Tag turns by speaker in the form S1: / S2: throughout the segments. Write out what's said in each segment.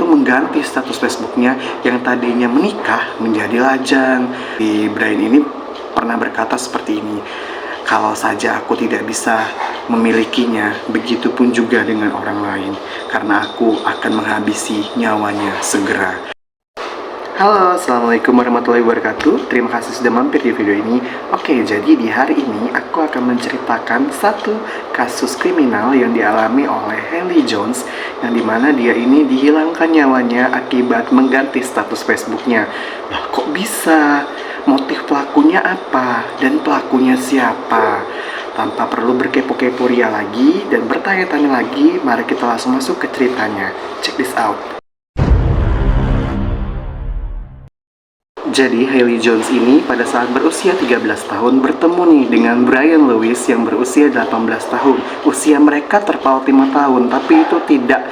S1: tuh mengganti status Facebooknya yang tadinya menikah menjadi lajang. Si Brian ini pernah berkata seperti ini, kalau saja aku tidak bisa memilikinya, begitupun juga dengan orang lain, karena aku akan menghabisi nyawanya segera. Halo, Assalamualaikum warahmatullahi wabarakatuh. Terima kasih sudah mampir di video ini. Oke, jadi di hari ini aku akan menceritakan satu kasus kriminal yang dialami oleh Hailey Jones, yang dimana dia ini dihilangkan nyawanya akibat mengganti status Facebooknya. Lah, kok bisa? Motif pelakunya apa? Dan pelakunya siapa? Tanpa perlu berkepo-kepo ria lagi dan bertanya-tanya lagi, mari kita langsung masuk ke ceritanya. Check this out. Jadi Hailey Jones ini pada saat berusia 13 tahun bertemu nih dengan Brian Lewis yang berusia 18 tahun. Usia mereka terpaut 5 tahun, tapi itu tidak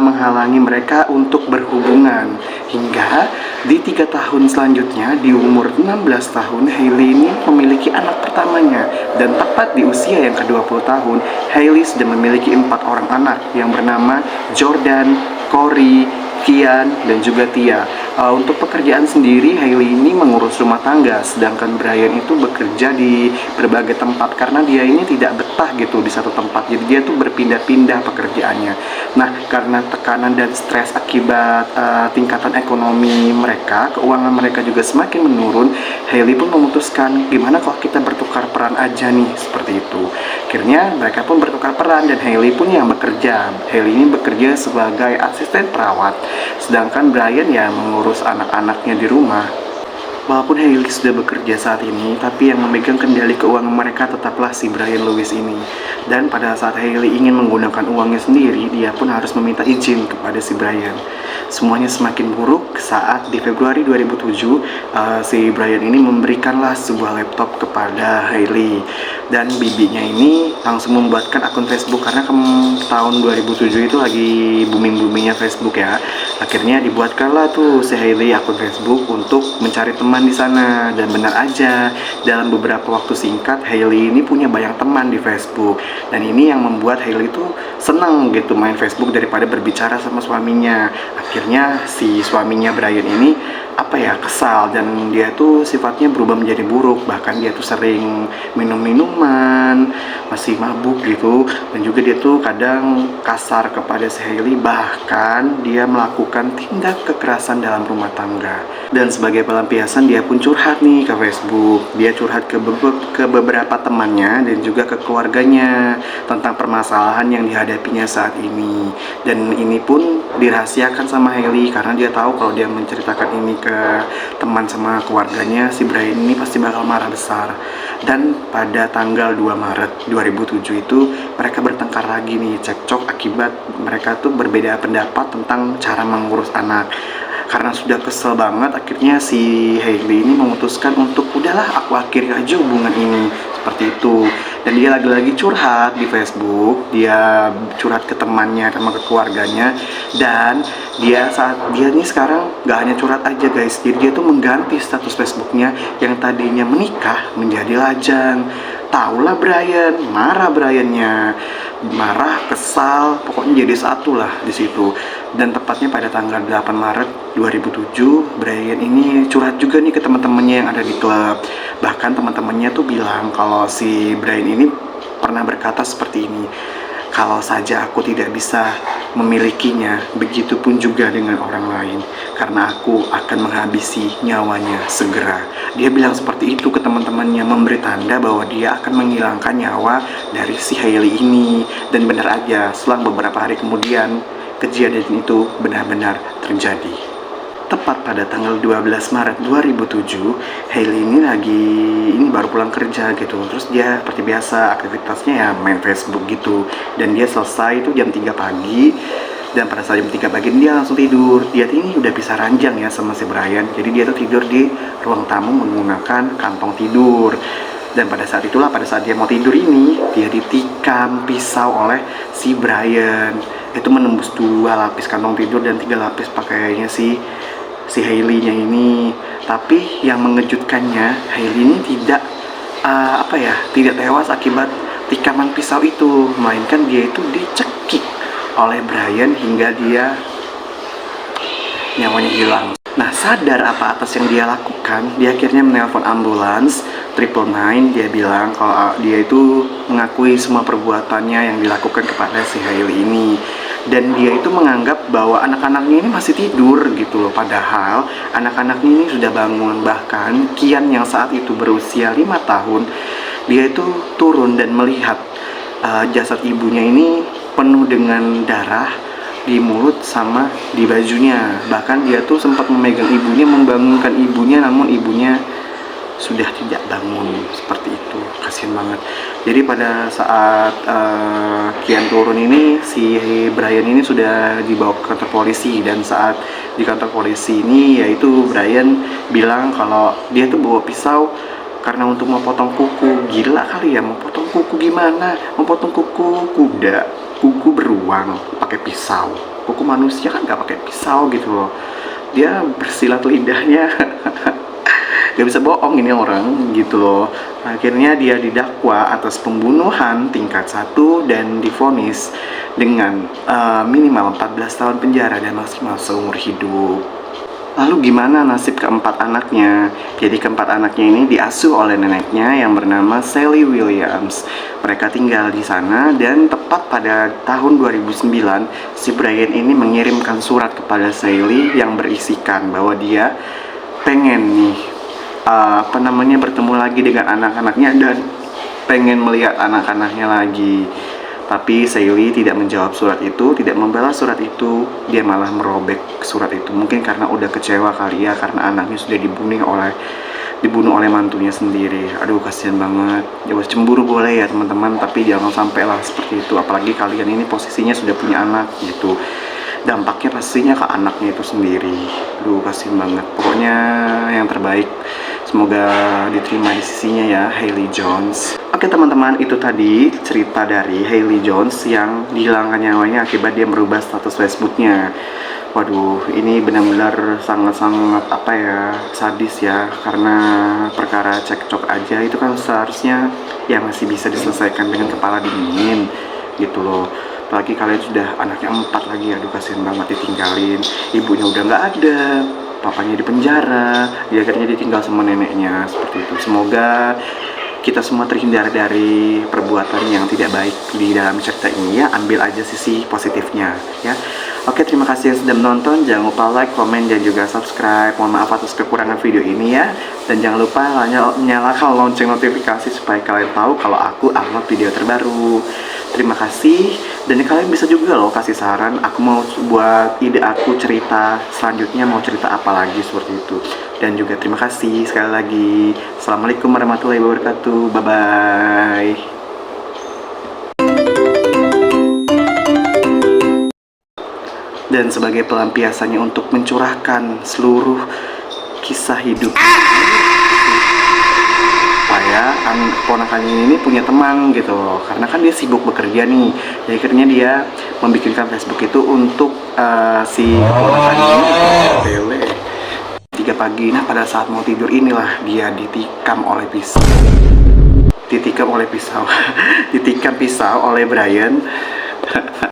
S1: menghalangi mereka untuk berhubungan. Hingga di 3 tahun selanjutnya, di umur 16 tahun, Hailey ini memiliki anak pertamanya. Dan tepat di usia yang ke-20 tahun, Hailey sudah memiliki 4 orang anak yang bernama Jordan, Corey, Kian, dan juga Tia. Untuk pekerjaan sendiri, Hailey ini mengurus rumah tangga, sedangkan Brian itu bekerja di berbagai tempat karena dia ini tidak betah gitu di satu tempat. Jadi dia tuh berpindah-pindah pekerjaannya. Nah, karena tekanan dan stres akibat tingkatan ekonomi mereka, keuangan mereka juga semakin menurun, Hailey pun memutuskan gimana kalau kita bertukar peran aja nih, seperti itu. Akhirnya mereka pun bertukar peran dan Hailey pun yang bekerja. Hailey ini bekerja sebagai asisten perawat, sedangkan Brian ya mengurus anak-anaknya di rumah. Walaupun Hailey sudah bekerja saat ini, tapi yang memegang kendali keuangan mereka tetaplah si Brian Lewis ini. Dan pada saat Hailey ingin menggunakan uangnya sendiri, dia pun harus meminta izin kepada si Brian. Semuanya semakin buruk saat di Februari 2007, si Brian ini memberikanlah sebuah laptop kepada Hailey. Dan bibinya ini langsung membuatkan akun Facebook karena tahun 2007 itu lagi booming-boomingnya Facebook ya. Akhirnya dibuatkanlah tuh si Hailey akun Facebook untuk mencari teman di sana. Dan benar aja, dalam beberapa waktu singkat Hailey ini punya banyak teman di Facebook. Dan ini yang membuat Hailey itu senang gitu main Facebook daripada berbicara sama suaminya. Akhirnya si suaminya Brian ini kesal, dan dia tuh sifatnya berubah menjadi buruk. Bahkan dia tuh sering minum minuman, masih mabuk gitu, dan juga dia tuh kadang kasar kepada si Hailey. Bahkan dia melakukan tindak kekerasan dalam rumah tangga. Dan sebagai pelampiasan dia pun curhat nih ke Facebook. Dia curhat ke beberapa temannya dan juga ke keluarganya tentang permasalahan yang dihadapinya saat ini. Dan ini pun dirahasiakan sama Hailey karena dia tahu kalau dia menceritakan ini ke teman sama keluarganya, si Brian ini pasti bakal marah besar. Dan pada tanggal 2 Maret 2007 itu mereka bertengkar lagi nih, cekcok akibat mereka tuh berbeda pendapat tentang cara mengurus anak. Karena sudah kesel banget, akhirnya si Hailey ini memutuskan untuk udahlah aku akhiri aja hubungan ini, seperti itu. Dan dia lagi-lagi curhat di Facebook, dia curhat ke temannya sama ke keluarganya. Dan saat dia ini sekarang gak hanya curhat aja guys, jadi dia tuh mengganti status Facebooknya yang tadinya menikah menjadi lajang. Taulah Brian, marah Briannya, marah, kesal, pokoknya jadi satu lah di situ. Dan tepatnya pada tanggal 8 Maret 2007, Brian ini curhat juga nih ke teman-temannya yang ada di klub. Bahkan teman-temannya tuh bilang kalau si Brian ini pernah berkata seperti ini, kalau saja aku tidak bisa memilikinya, begitupun juga dengan orang lain, karena aku akan menghabisi nyawanya segera. Dia bilang seperti itu ke teman-temannya, memberi tanda bahwa dia akan menghilangkan nyawa dari si Hailey ini. Dan benar aja, selang beberapa hari kemudian, kejadian itu benar-benar terjadi. Tepat pada tanggal 12 Maret 2007, Hailey ini baru pulang kerja gitu. Terus dia seperti biasa aktivitasnya ya main Facebook gitu. Dan dia selesai itu jam 3 pagi. Dan pada saat jam 3 pagi dia langsung tidur. Dia ini udah bisa ranjang ya sama si Brian. Jadi dia tuh tidur di ruang tamu menggunakan kantong tidur. Dan pada saat itulah, pada saat dia mau tidur ini, dia ditikam pisau oleh si Brian. Itu menembus 2 lapis kantong tidur dan 3 lapis pakaiannya si Hailey-nya ini. Tapi yang mengejutkannya, Hailey ini tidak tewas akibat tikaman pisau itu, melainkan dia itu dicekik oleh Brian hingga dia nyawanya hilang. Nah, sadar apa atas yang dia lakukan, dia akhirnya menelpon ambulans 999. Dia bilang kalau dia itu mengakui semua perbuatannya yang dilakukan kepada si Hailey ini, dan dia itu menganggap bahwa anak-anaknya ini masih tidur gitu loh, padahal anak-anaknya ini sudah bangun. Bahkan Kian yang saat itu berusia 5 tahun, dia itu turun dan melihat jasad ibunya ini penuh dengan darah di mulut sama di bajunya. Bahkan dia tuh sempat memegang ibunya, membangunkan ibunya, namun ibunya sudah tidak bangun. Seperti itu, kasihan banget. Jadi pada saat Kian turun ini, si Brian ini sudah dibawa ke kantor polisi. Dan saat di kantor polisi ini, yaitu Brian bilang kalau dia tuh bawa pisau karena untuk memotong kuku. Gila kali ya, mau potong kuku gimana? Memotong kuku kuda, kuku beruang pakai pisau. Kuku manusia kan nggak pakai pisau gitu loh. Dia bersilat lidahnya. Gak bisa bohong ini orang gitu loh. Akhirnya dia didakwa atas pembunuhan tingkat 1 dan divonis dengan minimal 14 tahun penjara dan maksimal seumur hidup. Lalu gimana nasib keempat anaknya? Jadi keempat anaknya ini diasuh oleh neneknya yang bernama Sally Williams. Mereka tinggal di sana dan tepat pada tahun 2009 si Brian ini mengirimkan surat kepada Sally yang berisikan bahwa dia pengen nih bertemu lagi dengan anak-anaknya dan pengen melihat anak-anaknya lagi. Tapi Sally tidak menjawab surat itu, tidak membalas surat itu. Dia malah merobek surat itu. Mungkin karena udah kecewa kali ya, karena anaknya sudah dibunuh oleh mantunya sendiri. Aduh, kasihan banget. Ya cemburu boleh ya teman-teman, tapi jangan sampai lah seperti itu. Apalagi kalian ini posisinya sudah punya anak gitu. Dampaknya pastinya ke anaknya itu sendiri. Aduh, kasihan banget. Pokoknya yang terbaik, semoga diterima di sisinya ya Hailey Jones. Oke teman-teman, itu tadi cerita dari Hailey Jones yang dihilangkan nyawanya akibat dia merubah status Facebooknya. Waduh, ini benar-benar sangat-sangat sadis ya, karena perkara cekcok aja itu kan seharusnya ya masih bisa diselesaikan dengan kepala dingin gitu loh. Apalagi kalian sudah anaknya 4 lagi, aduh kasihan banget ditinggalin, ibunya udah nggak ada, papanya di penjara, dia akhirnya ditinggal sama neneknya. Seperti itu. Semoga kita semua terhindar dari perbuatan yang tidak baik di dalam cerita ini ya. Ambil aja sisi positifnya ya. Oke, terima kasih yang sudah menonton. Jangan lupa like, komen, dan juga subscribe. Mohon maaf atas kekurangan video ini ya. Dan jangan lupa nyalakan lonceng notifikasi supaya kalian tahu kalau aku upload video terbaru. Terima kasih. Dan kalian bisa juga loh kasih saran, aku mau buat ide aku cerita selanjutnya mau cerita apa lagi, seperti itu. Dan juga terima kasih sekali lagi. Assalamualaikum warahmatullahi wabarakatuh. Bye bye. Dan sebagai pelampiasannya untuk mencurahkan seluruh kisah hidup supaya ponakannya ini punya teman gitu loh, karena kan dia sibuk bekerja nih. Jadi akhirnya dia membikinkan Facebook itu untuk si keponakannya ini 3 pagi. Nah, pada saat mau tidur inilah dia ditikam oleh pisau ditikam pisau oleh Brian.